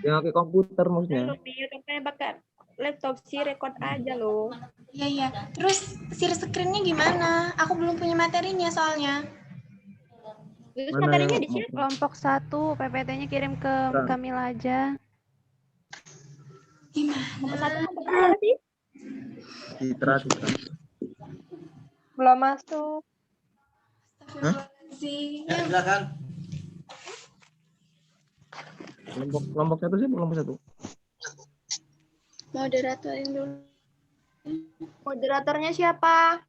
Yang pakai komputer maksudnya. Kalau video katanya pakai laptop sih record aja loh. Iya, iya. Terus share screen-nya gimana? Aku belum punya materinya soalnya. Terus Mana materinya yang di share. Kelompok 1, PPT-nya kirim ke Nah. Kamila aja. Gimana? Kelompok 1 kelompok berapa sih? Citra. Belum masuk. Astagfirullahaladzim. Ya, silakan. Kelompok 1 sih kelompok 1. Moderatorin dulu. Moderatornya siapa?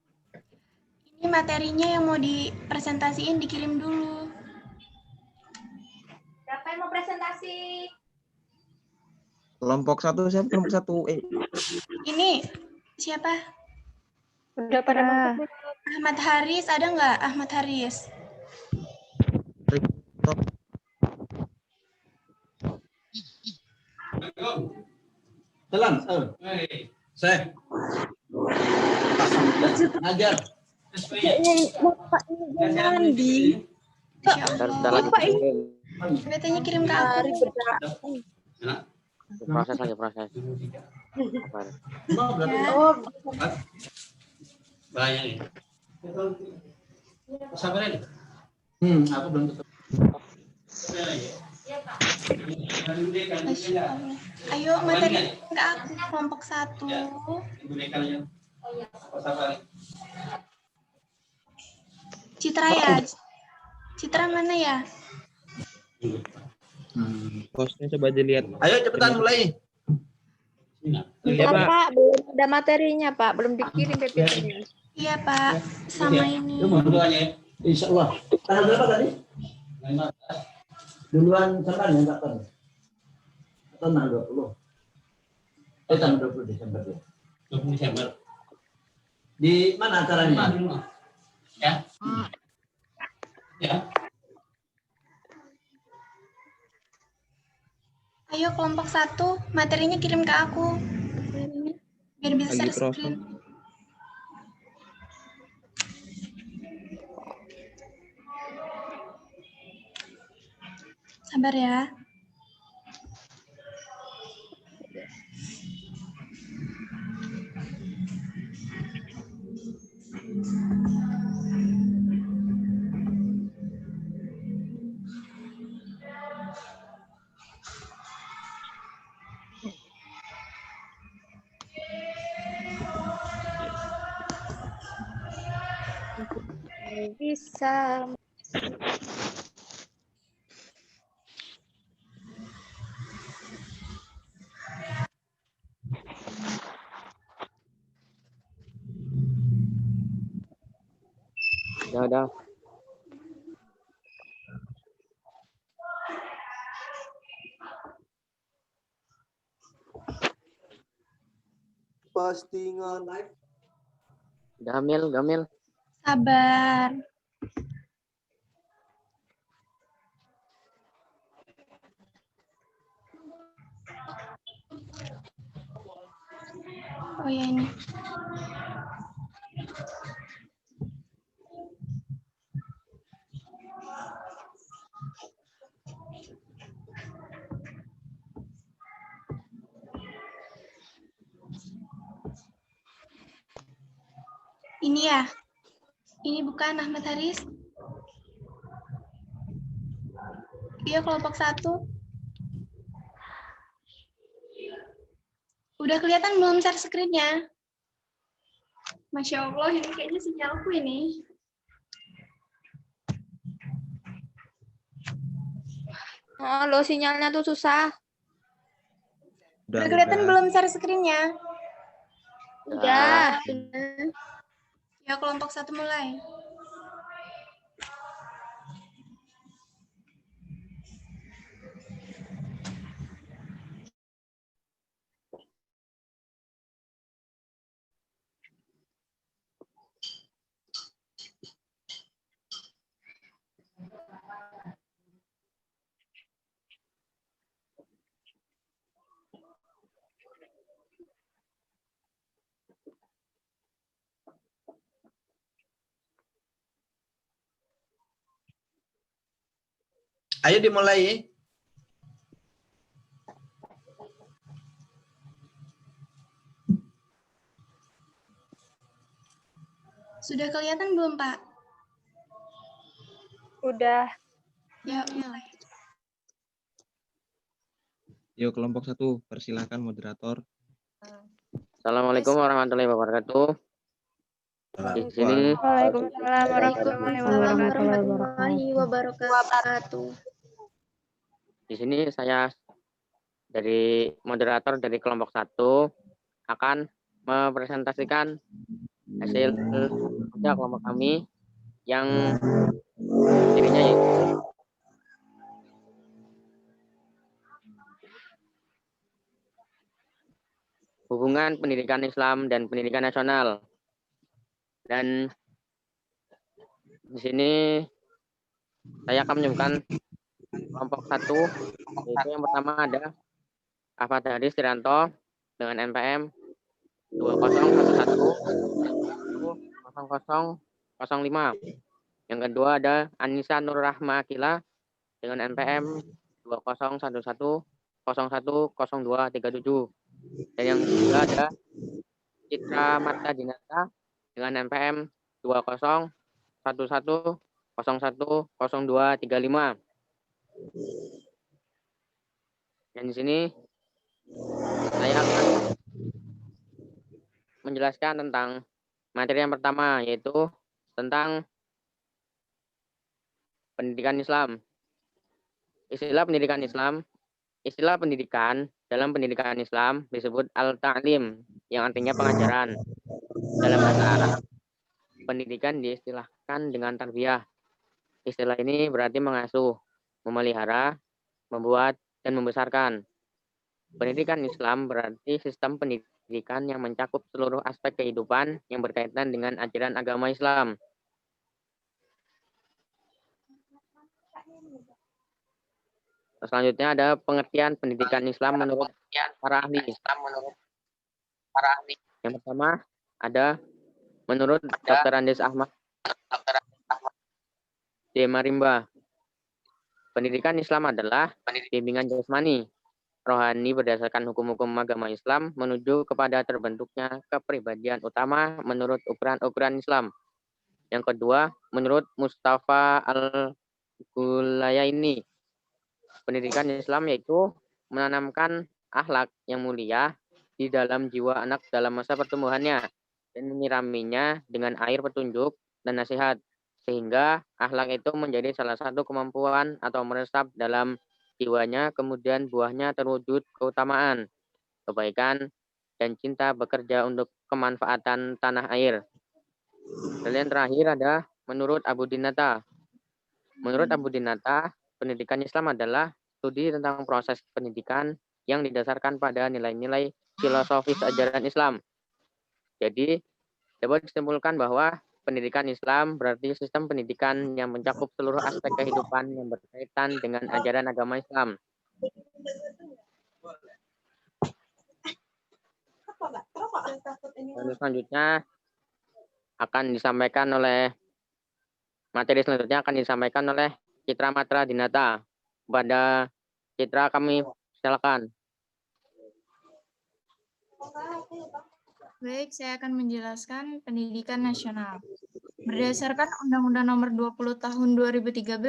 Ini materinya yang mau dipresentasiin dikirim dulu. Siapa yang mau presentasi? Kelompok 1 siapa? Kelompok 1. Ini siapa? Udah pada masuk. Ahmad Haris, ada nggak Ahmad Haris? Jalan. Saya. Ngajar. Mandi. Insya Allah. Bapak ini PPT-nya kirim ke aku. Proses lagi proses. Oh, Banyak nih. Sabar aja. Aku belum ketemu. Masya Allah. Ayo materi ke aku kelompok 1. Citra ya? Citra mana ya? Hostnya coba dilihat. Ayo cepetan mulai. Iya, Pak. Pak, belum ada materinya, Pak. Belum dikirim PPT-nya. Iya Pak, sama ini. Insya Allah. Tanggal berapa tadi? Duluan sampai ya, Pak. Tanggal 20. Tanggal 20 Desember ya. 20 Desember. Di mana acaranya? Ya. Ya. Ayo kelompok 1, materinya kirim ke aku. Biar bisa Lagi share proses. screen. Sabar ya. Bisa. Udah. Postingan live. Gamil. Sabar. Oh ya ini. Ini ya. Ini bukan Ahmad Haris. Iya kelompok 1. Udah kelihatan belum share screen-nya? Masya Allah, ini kayaknya sinyalku ini. Halo, sinyalnya tuh susah. Udah kelihatan belum share screen-nya? Udah. Ya kelompok 1 mulai. Ayo dimulai. Sudah kelihatan belum, Pak? Udah. Ya, mulai. Yuk kelompok 1, persilahkan moderator. Assalamualaikum warahmatullahi wabarakatuh. Di sini Waalaikumsalam warahmatullahi Waalaikumsalam wabarakatuh. warahmatullahi wabarakatuh. di sini saya dari moderator dari kelompok 1 akan mempresentasikan hasil kerja kelompok kami yang dirinya yaitu hubungan pendidikan Islam dan pendidikan nasional. Dan di sini saya akan menyebutkan kelompok 1, yaitu yang pertama ada Ahmad Haris Tiranto dengan NPM 20110005. Yang kedua ada Anissa Nur Rahma Akila dengan NPM 2011010237. Dan yang ketiga ada Citra Marta Dinata dengan NPM 2011010235. Dan di sini saya akan menjelaskan tentang materi yang pertama, yaitu tentang pendidikan Islam. Istilah pendidikan dalam pendidikan Islam disebut al-ta'lim, yang artinya pengajaran. Dalam bahasa Arab, pendidikan diistilahkan dengan tarbiyah. Istilah ini berarti mengasuh, memelihara, membuat, dan membesarkan. Pendidikan Islam berarti sistem pendidikan yang mencakup seluruh aspek kehidupan yang berkaitan dengan ajaran agama Islam. Selanjutnya ada pengertian pendidikan Islam menurut para ahli. Yang pertama ada menurut Dr. Andes Ahmad D. Marimba. Pendidikan Islam adalah bimbingan jasmani, rohani berdasarkan hukum-hukum agama Islam menuju kepada terbentuknya kepribadian utama menurut ukuran-ukuran Islam. Yang kedua, menurut Mustafa Al-Gulayaini, pendidikan Islam yaitu menanamkan akhlak yang mulia di dalam jiwa anak dalam masa pertumbuhannya dan menyiraminya dengan air petunjuk dan nasihat, sehingga akhlak itu menjadi salah satu kemampuan atau meresap dalam jiwanya, kemudian buahnya terwujud keutamaan, kebaikan, dan cinta bekerja untuk kemanfaatan tanah air. Dan yang terakhir ada menurut Abu Dinata. Menurut Abu Dinata, pendidikan Islam adalah studi tentang proses pendidikan yang didasarkan pada nilai-nilai filosofis ajaran Islam. Jadi, dapat disimpulkan bahwa pendidikan Islam berarti sistem pendidikan yang mencakup seluruh aspek kehidupan yang berkaitan dengan ajaran agama Islam. Dan selanjutnya akan disampaikan oleh Citra Matra Dinata. Kepada Citra kami silakan. Baik, saya akan menjelaskan pendidikan nasional. Berdasarkan Undang-Undang Nomor 20 Tahun 2013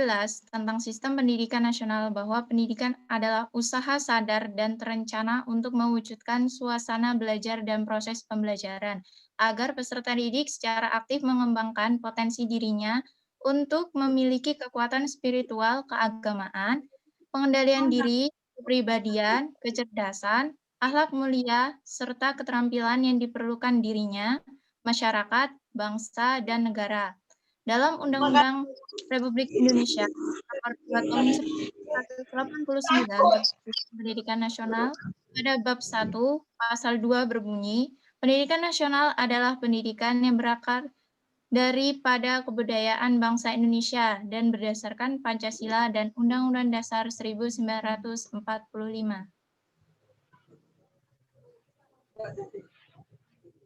tentang Sistem Pendidikan Nasional, bahwa pendidikan adalah usaha sadar dan terencana untuk mewujudkan suasana belajar dan proses pembelajaran, agar peserta didik secara aktif mengembangkan potensi dirinya untuk memiliki kekuatan spiritual, keagamaan, pengendalian diri, kepribadian, kecerdasan, akhlak mulia, serta keterampilan yang diperlukan dirinya, masyarakat, bangsa, dan negara. Dalam Undang-Undang Republik Indonesia Nomor 2 Tahun 1989 tentang Pendidikan Nasional, pada bab 1 pasal 2 berbunyi, pendidikan nasional adalah pendidikan yang berakar daripada kebudayaan bangsa Indonesia dan berdasarkan Pancasila dan Undang-Undang Dasar 1945.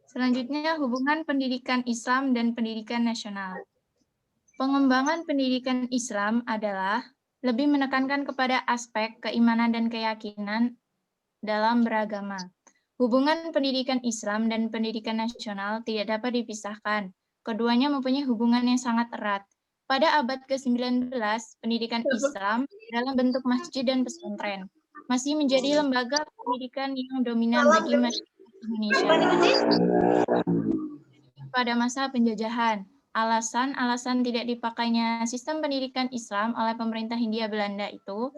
Selanjutnya, hubungan pendidikan Islam dan pendidikan nasional. Pengembangan pendidikan Islam adalah lebih menekankan kepada aspek keimanan dan keyakinan dalam beragama. Hubungan pendidikan Islam dan pendidikan nasional tidak dapat dipisahkan. Keduanya mempunyai hubungan yang sangat erat. Pada abad ke-19, pendidikan Islam dalam bentuk masjid dan pesantren masih menjadi lembaga pendidikan yang dominan bagi masyarakat Indonesia. Pada masa penjajahan, alasan tidak dipakainya sistem pendidikan Islam oleh pemerintah Hindia Belanda itu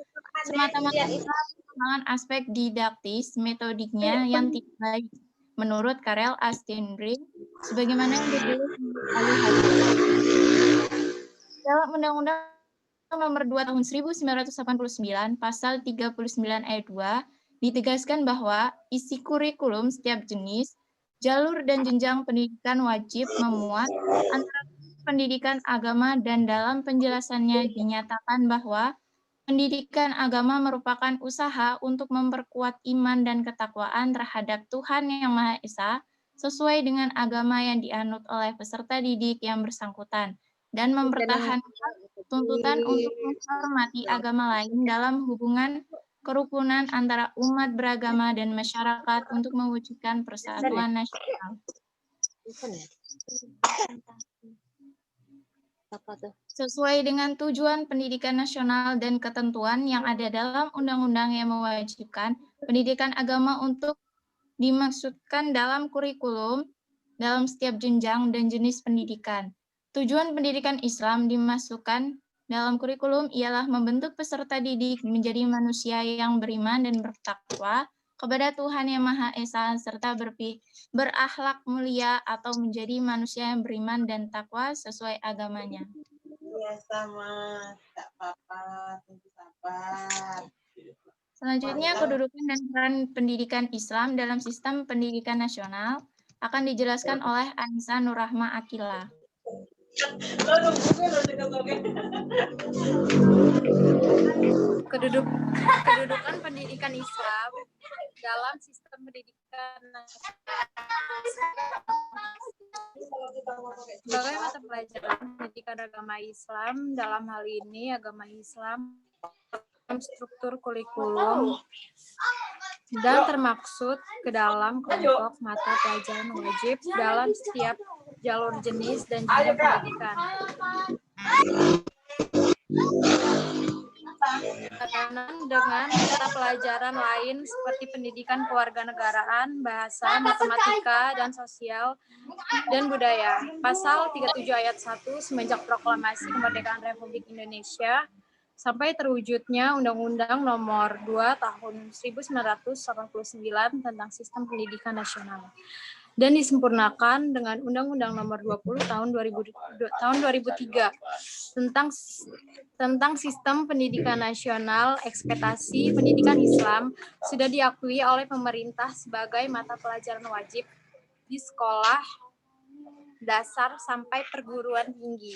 semata-mata pertimbangan aspek didaktis metodiknya yang tidak baik, menurut Karel Astenbrink, sebagaimana yang ditulis oleh dalam Undang-Undang Nomor 2 Tahun 1989, Pasal 39 Ayat 2, ditegaskan bahwa isi kurikulum setiap jenis, jalur dan jenjang pendidikan wajib memuat antara pendidikan agama dan dalam penjelasannya dinyatakan bahwa pendidikan agama merupakan usaha untuk memperkuat iman dan ketakwaan terhadap Tuhan Yang Maha Esa sesuai dengan agama yang dianut oleh peserta didik yang bersangkutan dan mempertahankan tuntutan untuk menghormati agama lain dalam hubungan kerukunan antara umat beragama dan masyarakat untuk mewujudkan persatuan nasional. Sesuai dengan tujuan pendidikan nasional dan ketentuan yang ada dalam undang-undang yang mewajibkan pendidikan agama untuk dimaksudkan dalam kurikulum dalam setiap jenjang dan jenis pendidikan. Tujuan pendidikan Islam dimasukkan dalam kurikulum ialah membentuk peserta didik menjadi manusia yang beriman dan bertakwa kepada Tuhan Yang Maha Esa serta berakhlak mulia atau menjadi manusia yang beriman dan takwa sesuai agamanya. Ya sama, tak apa-apa, tunggu sabar. Selanjutnya, kedudukan dan peran pendidikan Islam dalam sistem pendidikan nasional akan dijelaskan oleh Anissa Nurrahma Akila. Kedudukan pendidikan Islam dalam sistem pendidikan sebagai mata pelajaran pendidikan agama Islam, dalam hal ini agama Islam struktur kurikulum dan termaksud ke dalam kelompok mata pelajaran wajib dalam setiap jalur jenis dan jenjang pendidikan. Dengan mata pelajaran lain seperti pendidikan kewarganegaraan, bahasa, matematika, dan sosial dan budaya. Pasal 37 ayat 1 semenjak proklamasi kemerdekaan Republik Indonesia sampai terwujudnya Undang-Undang Nomor 2 Tahun 1989 tentang Sistem Pendidikan Nasional dan disempurnakan dengan Undang-Undang Nomor 20 Tahun 2003 tentang Sistem Pendidikan Nasional. Ekspektasi pendidikan Islam sudah diakui oleh pemerintah sebagai mata pelajaran wajib di sekolah dasar sampai perguruan tinggi.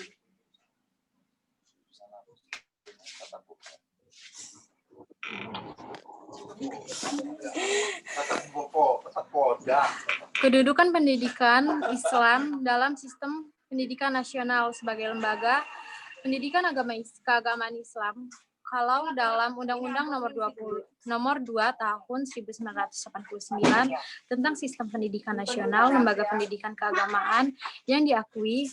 Kedudukan pendidikan Islam dalam sistem pendidikan nasional sebagai lembaga pendidikan keagamaan Islam. Kalau dalam Undang-Undang Nomor 2 Tahun 1989 tentang Sistem Pendidikan Nasional, lembaga pendidikan keagamaan yang diakui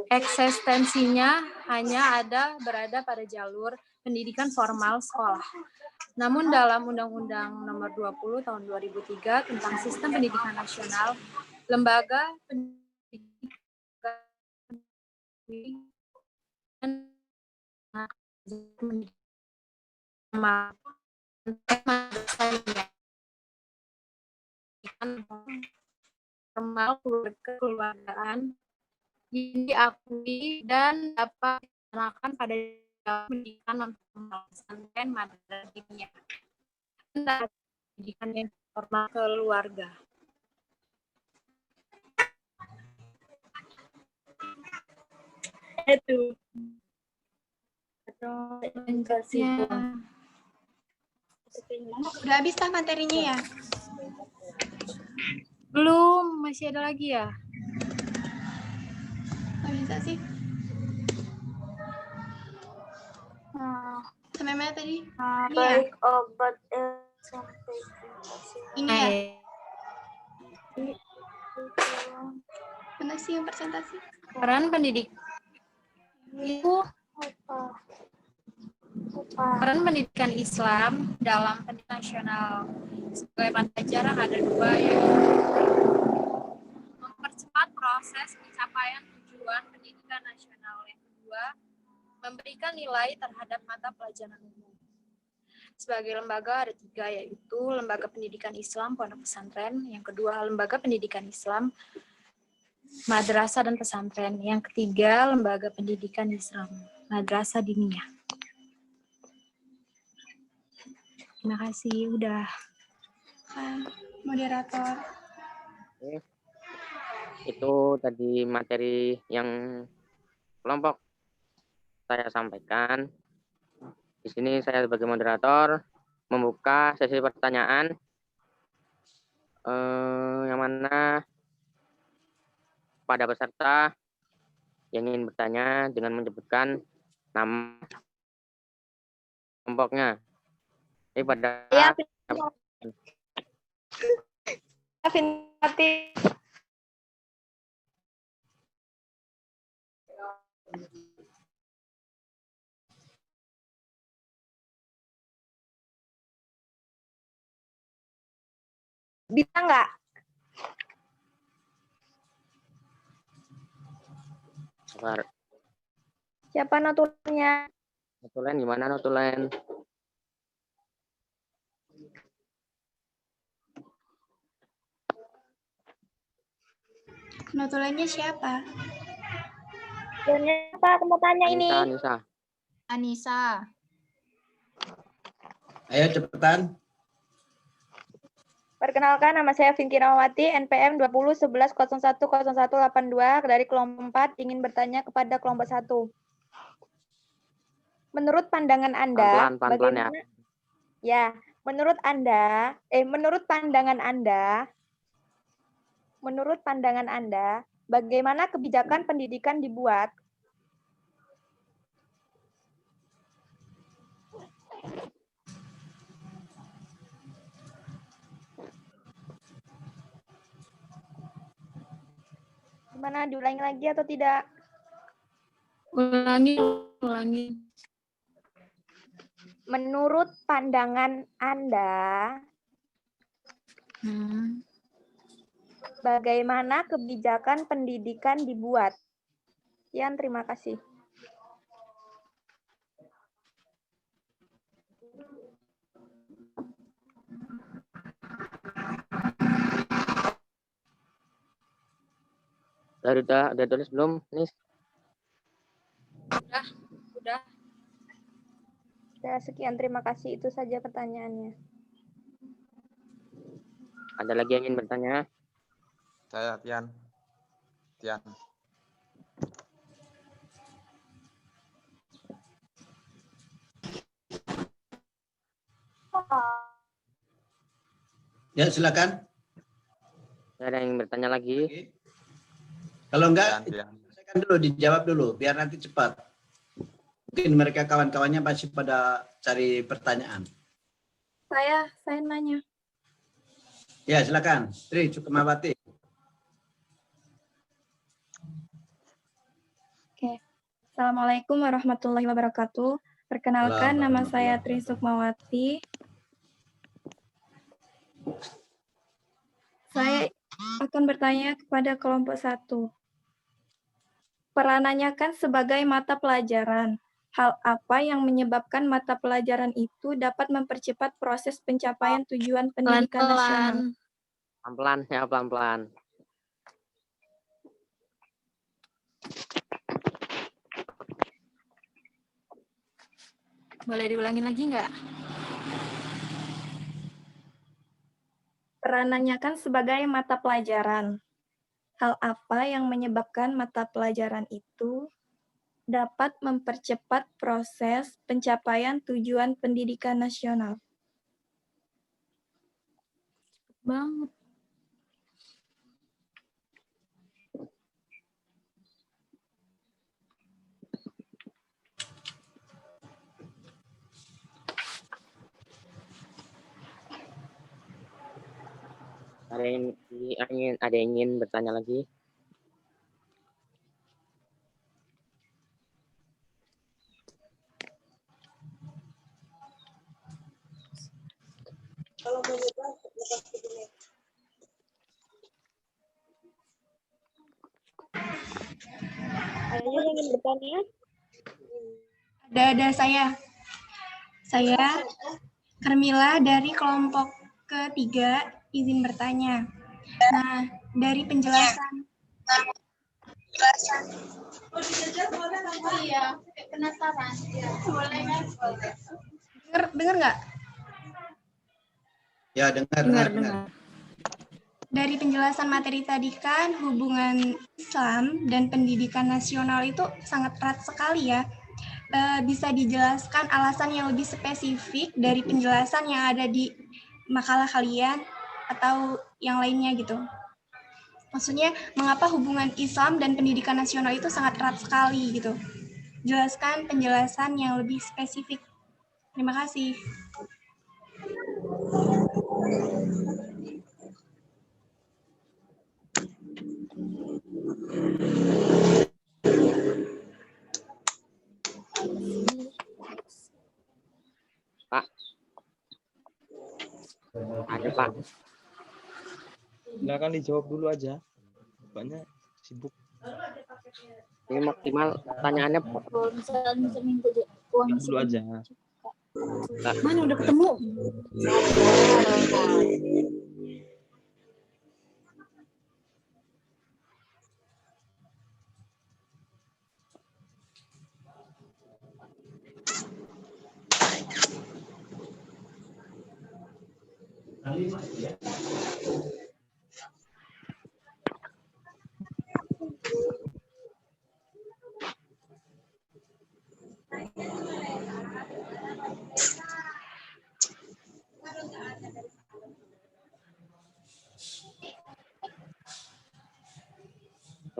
eksistensinya hanya berada pada jalur pendidikan formal sekolah. Namun dalam Undang-Undang Nomor 20 Tahun 2003 tentang Sistem Pendidikan Nasional, lembaga pendidikan formal kekeluargaan yang diakui dan dapat dilaksanakan pada pendidikan non-formal pesantren, madrasah diniyah dan pendidikan yang formal keluarga. Itu. Udah habis lah materinya ya? Belum, masih ada lagi ya? Nggak bisa sih. Sampai mana tadi? Baik obat Ini ya? Mana sih yang presentasi? Peran pendidik itu peran pendidikan Islam dalam pendidikan nasional sebagai mata pelajaran ada dua, yaitu mempercepat proses pencapaian tujuan pendidikan nasional. Yang kedua, memberikan nilai terhadap mata pelajaran umum. Sebagai lembaga ada tiga, yaitu Lembaga Pendidikan Islam Pondok Pesantren, yang kedua Lembaga Pendidikan Islam Madrasah dan Pesantren, yang ketiga Lembaga Pendidikan Islam Madrasah Diniyah. Terima kasih, udah. Moderator. Oke. Itu tadi materi yang kelompok saya sampaikan. Di sini saya sebagai moderator membuka sesi pertanyaan yang mana pada peserta yang ingin bertanya dengan menyebutkan nama kelompoknya. Ini pada Bisa nggak? Sabar. Siapa notulennya? Notulen gimana notulen? Notulennya siapa? Siapa? Aku mau tanya ini. Anissa. Ayo cepetan. Perkenalkan, nama saya Vinky Rahmawati, NPM 2011010182 dari kelompok 4, ingin bertanya kepada kelompok 1. Menurut pandangan Anda, Pelan-pelan ya, menurut pandangan Anda, bagaimana kebijakan pendidikan dibuat? Gimana, diulangi lagi atau tidak? Ulangi. Menurut pandangan Anda, bagaimana kebijakan pendidikan dibuat? Sekian, terima kasih. Udah tulis belum, Nis? Udah. Ya, sekian, terima kasih. Itu saja pertanyaannya. Ada lagi yang ingin bertanya? Saya Tian. Ya, silakan. Ada yang bertanya lagi? Kalau enggak, selesaikan dulu, dijawab dulu, biar nanti cepat. Mungkin mereka kawan-kawannya masih pada cari pertanyaan. Saya nanya. Ya, silakan. Tri Sukmawati. Oke. Assalamualaikum warahmatullahi wabarakatuh. Perkenalkan, nama saya Tri Sukmawati. Saya akan bertanya kepada kelompok 1. Peranannya kan sebagai mata pelajaran. Hal apa yang menyebabkan mata pelajaran itu dapat mempercepat proses pencapaian tujuan pendidikan nasional? Pelan-pelan. Boleh diulangi lagi nggak? Peranannya kan sebagai mata pelajaran. Hal apa yang menyebabkan mata pelajaran itu dapat mempercepat proses pencapaian tujuan pendidikan nasional? Banget. Ada yang ingin bertanya lagi? Kalau mau bebas, lepas dulu. Ada yang ingin bertanya? Ada saya. Saya Carmila dari kelompok ketiga izin bertanya. Nah, dari penjelasan Iya, penasaran. dengar nggak? Ya, dengar. Dari penjelasan materi tadi kan hubungan Islam dan pendidikan nasional itu sangat erat sekali ya. Bisa dijelaskan alasan yang lebih spesifik dari penjelasan yang ada di makalah kalian atau yang lainnya gitu. Maksudnya mengapa hubungan Islam dan pendidikan nasional itu sangat erat sekali gitu. Jelaskan penjelasan yang lebih spesifik. Terima kasih. Pak. Ada Pak. Silakan dijawab dulu aja. Banyak sibuk. Ini maksimal pertanyaannya Pak. Dulu aja. Mana udah ketemu?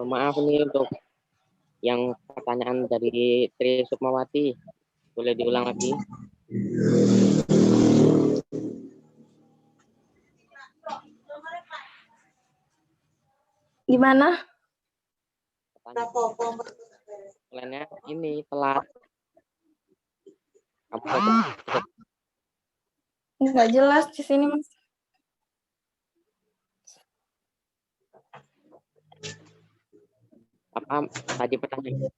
Maaf nih untuk yang pertanyaan dari Tri Sukmawati. Boleh diulang lagi? Gimana? Lainnya ini telat. Nggak jelas di sini, Mas. Apa tadi pertanyaan?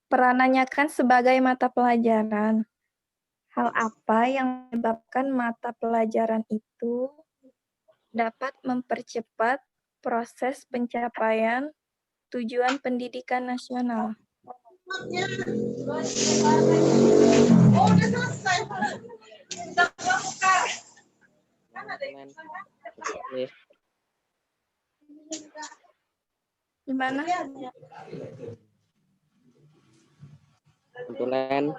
Peranannya kan sebagai mata pelajaran. Hal apa yang menyebabkan mata pelajaran itu dapat mempercepat proses pencapaian tujuan pendidikan nasional? Oh, udah selesai. Udah buka. Gimana? Kebetulan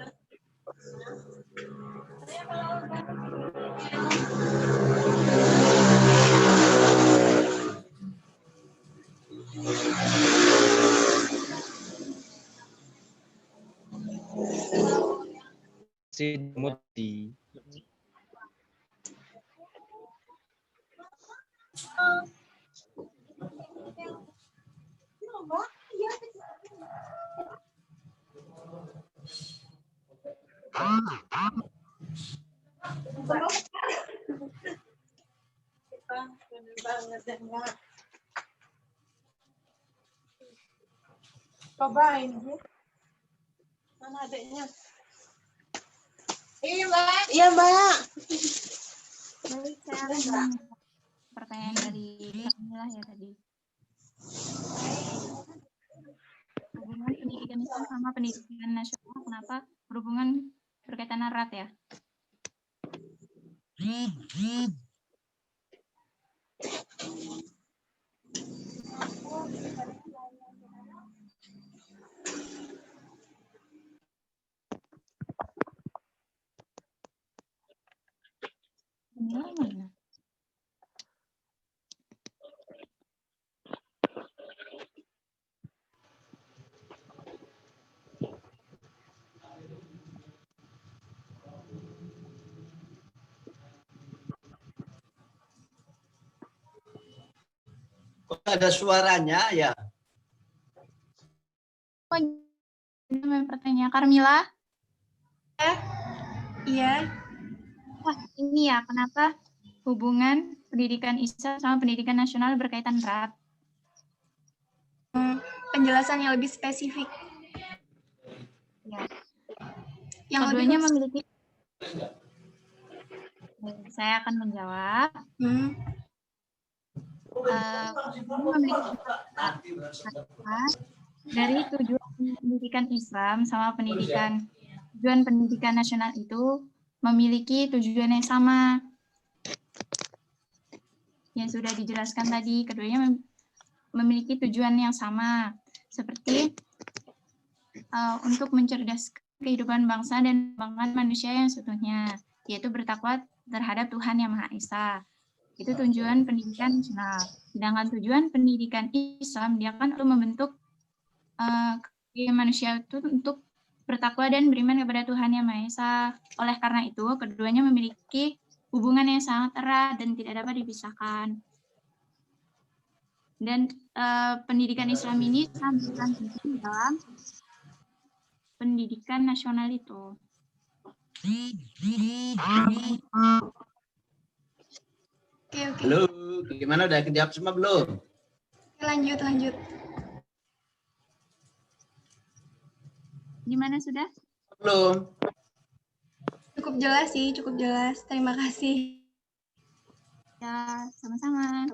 Si Muti. Bener banget ya, Mbak. Cobain, Bu. Mana adiknya? Iya, Mbak. Iya, Mbak. Baik, saya akan pertanyaan dari Camilla ya tadi. Hubungan pendidikan Islam sama pendidikan nasional, kenapa berhubungan berkaitan erat ya? Camilla mana? Kok ada suaranya ya? yang bertanya. Carmila? Iya. Wah, ini ya, kenapa hubungan pendidikan Islam sama pendidikan nasional berkaitan erat? Penjelasan yang lebih spesifik. Ya. Yang Keduanya lebih memiliki. Saya akan menjawab. Memiliki dari tujuan pendidikan Islam sama tujuan pendidikan nasional itu memiliki tujuan yang sama. Yang sudah dijelaskan tadi, keduanya memiliki tujuan yang sama, seperti untuk mencerdaskan kehidupan bangsa dan pengembangan manusia yang seutuhnya, yaitu bertakwa terhadap Tuhan Yang Maha Esa. Itu tujuan pendidikan nasional. Sedangkan tujuan pendidikan Islam, dia kan untuk membentuk manusia itu untuk bertakwa dan beriman kepada Tuhan Yang Maha Esa. Oleh karena itu, keduanya memiliki hubungan yang sangat erat dan tidak dapat dipisahkan. Dan pendidikan Islam ini sangat penting dalam pendidikan nasional itu. Oke. Halo, gimana udah kejawab semua belum? Lanjut. Gimana sudah? Belum. Cukup jelas sih, cukup jelas. Terima kasih. Ya, sama-sama.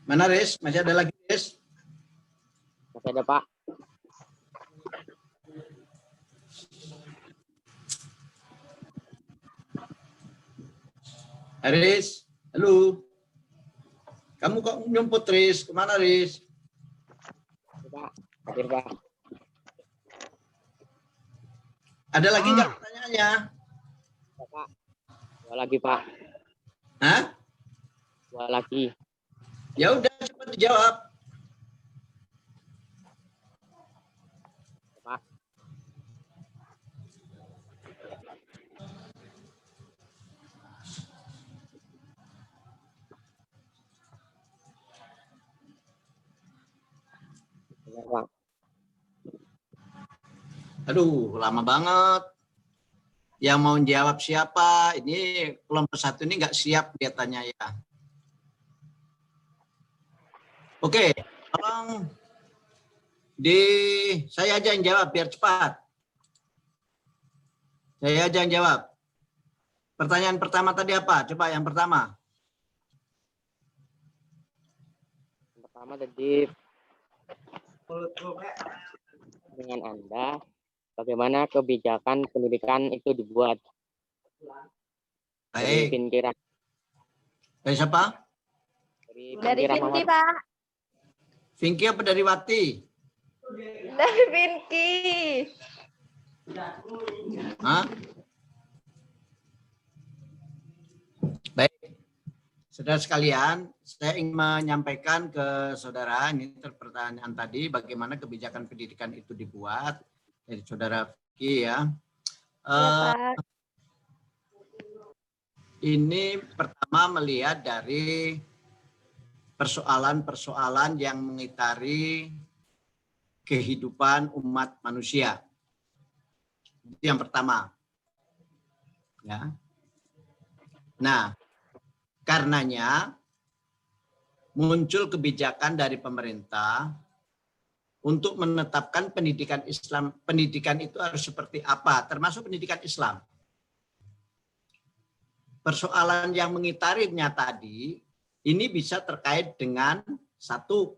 Mana Riz? Masih ada lagi Riz? Masih ada Pak. Riz, halo. Kamu kok nyumput Riz? Kemana Riz? Pak, hadir Pak. Ada lagi nggak pertanyaannya? Pak. Dua lagi Pak. Hah? Dua lagi. Ya udah cepat dijawab. Pak. Pak. Aduh, lama banget. Yang mau jawab siapa? Ini kelompok satu ini nggak siap kelihatannya ya. Oke, tolong saya aja yang jawab biar cepat. Saya aja yang jawab. Pertanyaan pertama tadi apa? Coba yang pertama. Yang pertama tadi dengan Anda, bagaimana kebijakan pendidikan itu dibuat? Baik. Dari siapa? Dari Vinky, Pak. Vinky apa dari Wati? Dari Vinky. Hah? Baik. Saudara sekalian, saya ingin menyampaikan ke saudara, ini pertanyaan tadi, bagaimana kebijakan pendidikan itu dibuat dari saudara Vinky ya. Ini pertama melihat dari persoalan-persoalan yang mengitari kehidupan umat manusia. Itu yang pertama. Ya. Nah, karenanya muncul kebijakan dari pemerintah untuk menetapkan pendidikan Islam. Pendidikan itu harus seperti apa, termasuk pendidikan Islam. Persoalan yang mengitarinya tadi, ini bisa terkait dengan satu,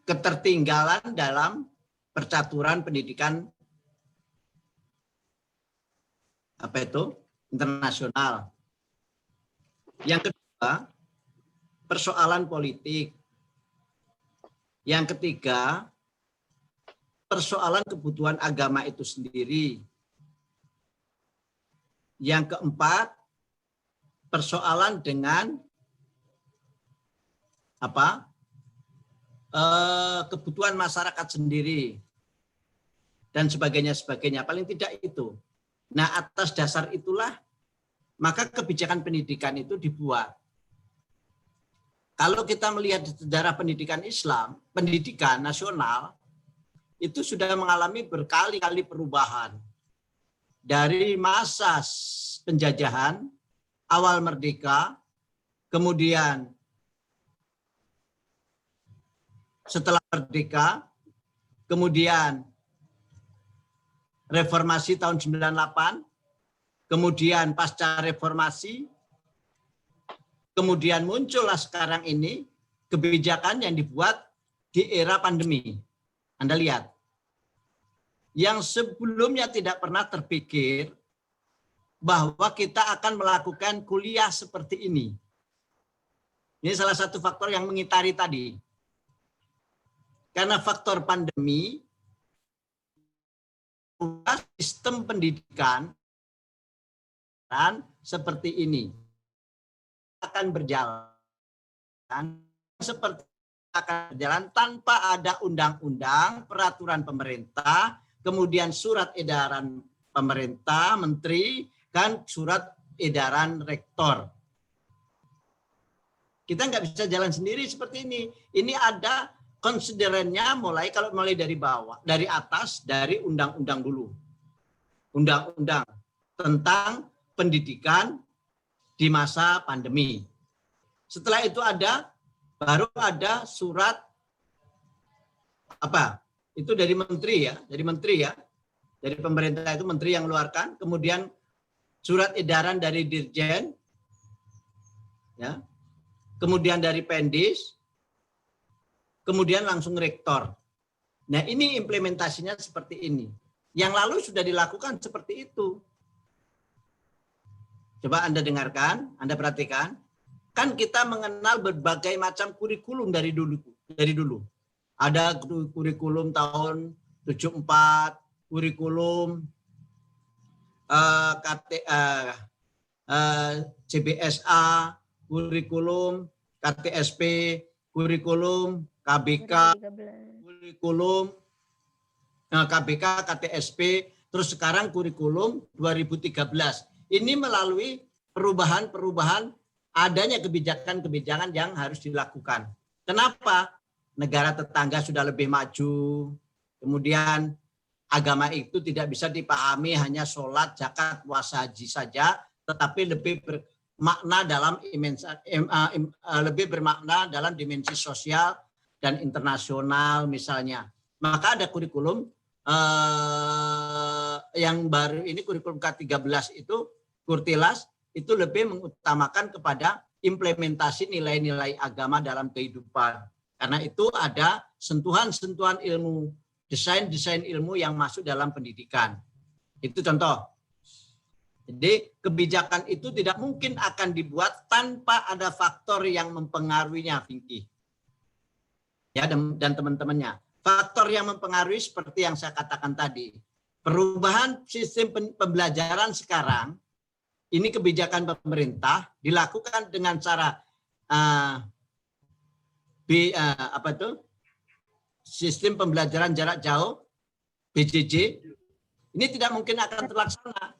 ketertinggalan dalam percaturan pendidikan internasional. Yang kedua, persoalan politik. Yang ketiga, persoalan kebutuhan agama itu sendiri. Yang keempat, persoalan dengan kebutuhan masyarakat sendiri dan sebagainya. Paling tidak itu. Nah, atas dasar itulah maka kebijakan pendidikan itu dibuat. kalau kita melihat sejarah pendidikan Islam, pendidikan nasional itu sudah mengalami berkali-kali perubahan. Dari masa penjajahan, awal merdeka, kemudian setelah merdeka, kemudian reformasi tahun 98, kemudian pasca reformasi, kemudian muncullah sekarang ini kebijakan yang dibuat di era pandemi. Anda lihat, yang sebelumnya tidak pernah terpikir bahwa kita akan melakukan kuliah seperti ini. Ini salah satu faktor yang mengitari tadi. Karena faktor pandemi, sistem pendidikan seperti ini akan berjalan seperti akan berjalan tanpa ada undang-undang, peraturan pemerintah, kemudian surat edaran pemerintah, menteri, dan surat edaran rektor. Kita nggak bisa jalan sendiri seperti ini. Ini ada konsiderannya mulai dari bawah, dari atas, dari undang-undang dulu. Undang-undang tentang pendidikan di masa pandemi. Setelah itu baru ada surat apa? Itu dari menteri ya, dari pemerintah itu menteri yang mengeluarkan, kemudian surat edaran dari dirjen, ya, kemudian dari Pendis, kemudian langsung rektor. Nah ini implementasinya seperti ini. Yang lalu sudah dilakukan seperti itu. Coba Anda dengarkan, Anda perhatikan. Kan kita mengenal berbagai macam kurikulum dari dulu. Ada kurikulum tahun 74, kurikulum CBSA, kurikulum KTSP, kurikulum KBK, kurikulum KBK, KTSP, terus sekarang kurikulum 2013. Ini melalui perubahan-perubahan adanya kebijakan-kebijakan yang harus dilakukan. Kenapa? Negara tetangga sudah lebih maju, kemudian agama itu tidak bisa dipahami hanya sholat, zakat, puasa, haji saja, tetapi lebih bermakna dalam dimensi sosial dan internasional misalnya. Maka ada kurikulum yang baru ini, kurikulum K13 itu, Kurtilas, itu lebih mengutamakan kepada implementasi nilai-nilai agama dalam kehidupan. Karena itu ada sentuhan-sentuhan ilmu, desain-desain ilmu yang masuk dalam pendidikan. Itu contoh. Jadi kebijakan itu tidak mungkin akan dibuat tanpa ada faktor yang mempengaruhinya, Pinky. Ya, dan teman-temannya. Faktor yang mempengaruhi seperti yang saya katakan tadi. Perubahan sistem pembelajaran sekarang, ini kebijakan pemerintah dilakukan dengan cara sistem pembelajaran jarak jauh (BJJ). Ini tidak mungkin akan terlaksana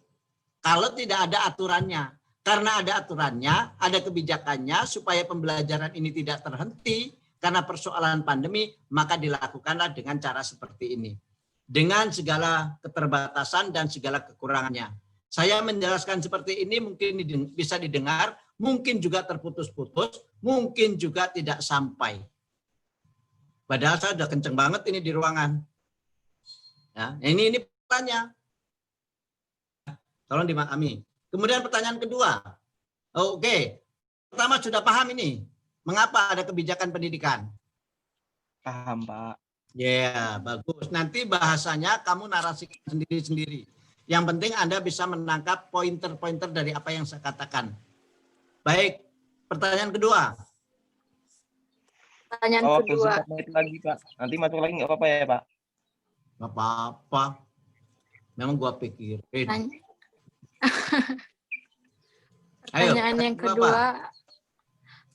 kalau tidak ada aturannya. Karena ada aturannya, ada kebijakannya supaya pembelajaran ini tidak terhenti karena persoalan pandemi, maka dilakukanlah dengan cara seperti ini. Dengan segala keterbatasan dan segala kekurangannya. Saya menjelaskan seperti ini mungkin bisa didengar, mungkin juga terputus-putus, mungkin juga tidak sampai. Padahal saya sudah kenceng banget ini di ruangan. Ya, ini pertanyaan. Tolong dimahami. Kemudian pertanyaan kedua. Oke. Pertama sudah paham ini. Mengapa ada kebijakan pendidikan? Paham, Pak. Ya, bagus. Nanti bahasanya kamu narasikan sendiri-sendiri. Yang penting Anda bisa menangkap pointer-pointer dari apa yang saya katakan. Baik, pertanyaan kedua. Pertanyaan kedua. Lagi, Pak. Nanti masuk lagi nggak apa-apa ya, Pak? Nggak apa-apa. Memang gua pikirin. Pertanyaan Ayo, yang kedua.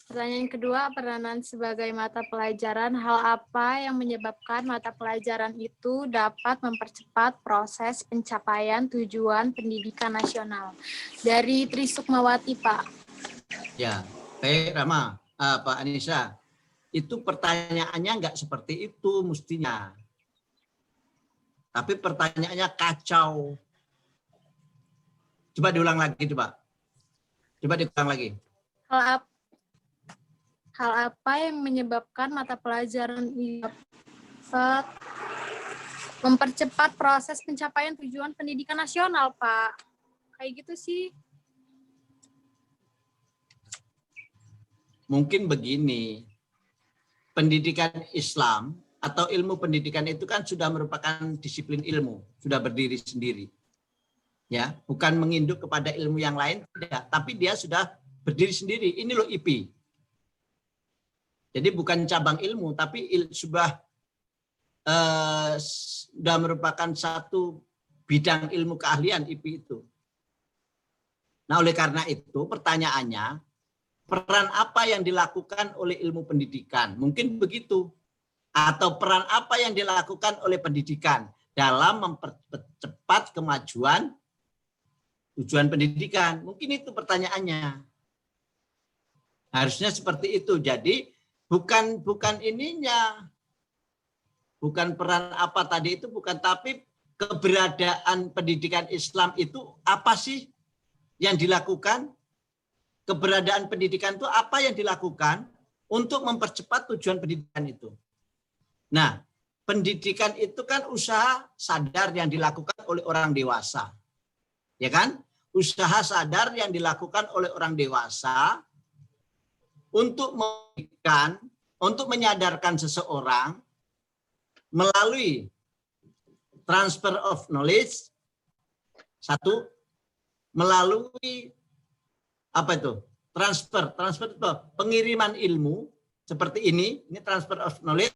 Pertanyaan kedua, peranan sebagai mata pelajaran, hal apa yang menyebabkan mata pelajaran itu dapat mempercepat proses pencapaian tujuan pendidikan nasional? Dari Tri Sukmawati, Pak. Ya, baik Rama. Pak Anissa, itu pertanyaannya nggak seperti itu mestinya. Tapi pertanyaannya kacau. Coba diulang lagi, coba. Coba diulang lagi. Hal apa yang menyebabkan mata pelajaran ini dapat mempercepat proses pencapaian tujuan pendidikan nasional, Pak? Kayak gitu sih. Mungkin begini, pendidikan Islam atau ilmu pendidikan itu kan sudah merupakan disiplin ilmu, sudah berdiri sendiri. Ya, bukan menginduk kepada ilmu yang lain, tidak, tapi dia sudah berdiri sendiri. Ini loh IP. Jadi bukan cabang ilmu, tapi sudah merupakan satu bidang ilmu keahlian IP itu. Nah, oleh karena itu pertanyaannya, peran apa yang dilakukan oleh ilmu pendidikan? Mungkin begitu. Atau peran apa yang dilakukan oleh pendidikan dalam mempercepat kemajuan tujuan pendidikan? Mungkin itu pertanyaannya. Harusnya seperti itu. Jadi bukan ininya. Bukan peran apa tadi itu, bukan, tapi keberadaan pendidikan Islam itu apa sih yang dilakukan? Keberadaan pendidikan itu apa yang dilakukan untuk mempercepat tujuan pendidikan itu? Nah, pendidikan itu kan usaha sadar yang dilakukan oleh orang dewasa. Ya kan? Usaha sadar yang dilakukan oleh orang dewasa untuk menyadarkan seseorang melalui transfer of knowledge, satu, melalui apa itu? Transfer itu pengiriman ilmu seperti ini transfer of knowledge,